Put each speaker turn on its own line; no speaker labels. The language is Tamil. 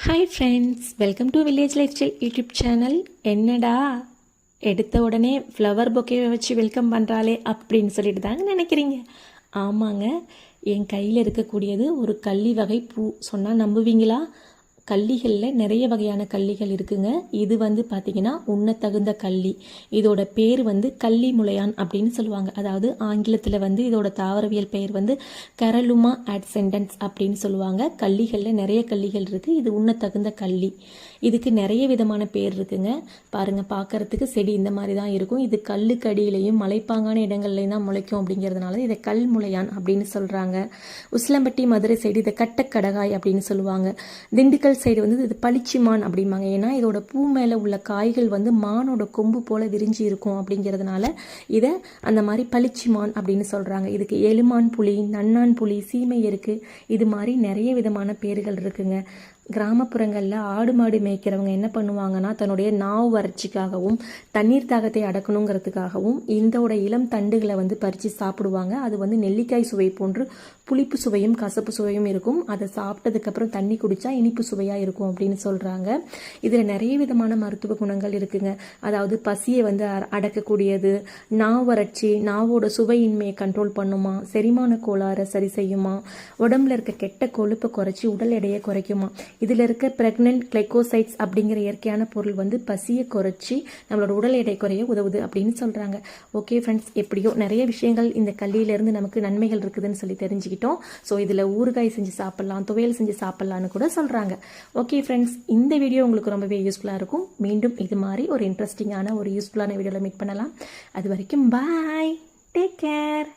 Hi friends, welcome to village life style YouTube channel. என்னடா எடுத்த உடனே ஃப்ளவர் பொக்கேவை வச்சு வெல்கம் பண்ணுறாளே அப்படின்னு சொல்லிட்டு தாங்க நினைக்கிறீங்க. ஆமாங்க, என் கையில் இருக்கக்கூடியது ஒரு கள்ளி வகை பூ. சொன்னால் நம்புவீங்களா? கள்ளிகளில் நிறைய வகையான கள்ளிகள் இருக்குங்க. இது வந்து பார்த்திங்கன்னா உண்ணத்தகுந்த கள்ளி. இதோட பேர் வந்து கள்ளி முளையான் அப்படின்னு சொல்லுவாங்க. அதாவது ஆங்கிலத்தில் வந்து இதோட தாவரவியல் பெயர் வந்து கரலுமா ஆட்செண்டன்ஸ் அப்படின்னு சொல்லுவாங்க. கள்ளிகளில் நிறைய கள்ளிகள் இருக்குது. இது உண்ணத்தகுந்த கள்ளி. இதுக்கு நிறைய விதமான பேர் இருக்குங்க. பாருங்கள், பார்க்குறதுக்கு செடி இந்த மாதிரி தான் இருக்கும். இது கல்லுக்கடியிலையும் மலைப்பாங்கான இடங்கள்லையும் தான் முளைக்கும். அப்படிங்கிறதுனால இதை கல் முளையான் அப்படின்னு சொல்கிறாங்க. உசிலம்பட்டி மதுரை சைடு இதை கட்டக்கடகாய் அப்படின்னு சொல்லுவாங்க. திண்டுக்கல் சைடு வந்து இது பளிச்சிமான் அப்படிம்பாங்க. ஏன்னா இதோட பூ மேலே உள்ள காய்கள் வந்து மானோட கொம்பு போல விரிஞ்சு இருக்கும். அப்படிங்கிறதுனால இதை அந்த மாதிரி பளிச்சிமான் அப்படின்னு சொல்கிறாங்க. இதுக்கு எலுமான் புலி, நன்னான் புலி, சீமை எருக்கு, இது மாதிரி நிறைய விதமான பேர்கள் இருக்குங்க. கிராமப்புறங்களில் ஆடு மாடு மேய்க்கிறவங்க என்ன பண்ணுவாங்கன்னா, தன்னுடைய நாவு வறட்சிக்காகவும் தண்ணீர் தாகத்தை அடக்கணுங்கிறதுக்காகவும் இதோட இளம் தண்டுகளை வந்து பறித்து சாப்பிடுவாங்க. அது வந்து நெல்லிக்காய் சுவை போன்று புளிப்பு சுவையும் கசப்பு சுவையும் இருக்கும். அதை சாப்பிட்டதுக்கப்புறம் தண்ணி குடித்தா இனிப்பு சுவையாக இருக்கும் அப்படின்னு சொல்கிறாங்க. இதில் நிறைய விதமான மருத்துவ குணங்கள் இருக்குங்க. அதாவது பசியை வந்து அடக்கக்கூடியது, நாவு வறட்சி, நாவோட சுவையின்மையை கண்ட்ரோல் பண்ணுமா, செரிமான கோளாறை சரி செய்யுமா, உடம்புல இருக்க கெட்ட கொழுப்பை குறைச்சி உடல் எடையை குறைக்குமா. இதில் இருக்க பிரெக்னன்ட் கிளைகோசைட்ஸ் அப்படிங்கிற இயற்கையான பொருள் வந்து பசியை குறைச்சி நம்மளோட உடல் எடை குறைய உதவுது அப்படின்னு சொல்கிறாங்க. ஓகே ஃப்ரெண்ட்ஸ், எப்படியோ நிறைய விஷயங்கள் இந்த கல்லியிலேருந்து நமக்கு நன்மைகள் இருக்குதுன்னு சொல்லி தெரிஞ்சுக்கிட்டோம். ஸோ இதில் ஊறுகாய் செஞ்சு சாப்பிட்லாம், துவையல் செஞ்சு சாப்பிட்லான்னு கூட சொல்கிறாங்க. ஓகே ஃப்ரெண்ட்ஸ், இந்த வீடியோ உங்களுக்கு ரொம்பவே யூஸ்ஃபுல்லாக இருக்கும். மீண்டும் இது மாதிரி ஒரு இன்ட்ரெஸ்டிங்கான ஒரு யூஸ்ஃபுல்லான வீடியோவில் மீட் பண்ணலாம். அது வரைக்கும் பாய், டேக் கேர்.